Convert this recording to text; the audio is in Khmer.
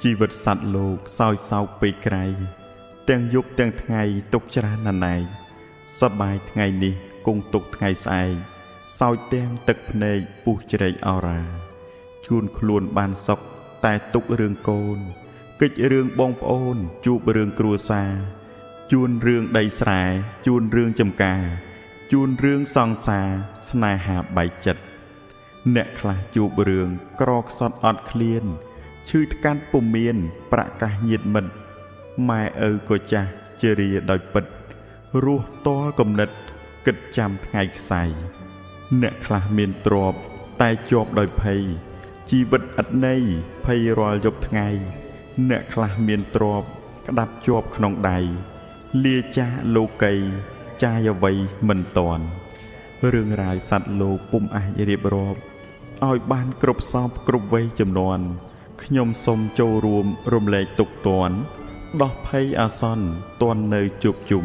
ជីវិតសត្វលោកសោយសោកពេកក្រៃទាំងយប់ទាំងថ្ងៃទុកច្រើនណាស់ណែសប្បាយថ្ងៃនេះគង់ទុកថ្ងៃស្អែកសោយទាំងទឹកភ្នែកពុះជ្រែកអរ៉ាជួនខ្លួនបានសុខតែទុករឿងកូនកិច្ចរឿងបងប្អូនជួបរឿងគ្រួសារជួនរឿងដីស្រែជួនរឿងចំការជួនរឿងសង្សារស្នេហាបែកចិត្តអ្នកខ្លះជួបរឿងក្រខ្សត់អត់ឃ្លានឈឺថ្កាត់ពុំមានប្រកាសញាតមិត្តម៉ែឪក៏ចាស់ជារាដោយពិតរស់តលគំនិតគិតចាំថ្ងៃខ្សែអ្នកខ្លះមានទ្រព្យតែជាប់ដោយភ័យជីវិតឥតន័យភ័យរាល់យប់ថ្ងៃអ្នកខ្លះមានទ្រព្យក្តាប់ជាប់ក្នុងដៃលាចាលោកីចាយអ្វីមិនតាន់រឿងរ៉ាវសត្វលោកពុំអាចរៀបរាប់ឲ្យបានគ្រប់សពគ្រប់វ័យចំនួនខ្ញុំសូមចូលរួមរំលែកទុក្ខទណ្ឌដោះភ័យអាសន្នទាន់នៅជួបជុំ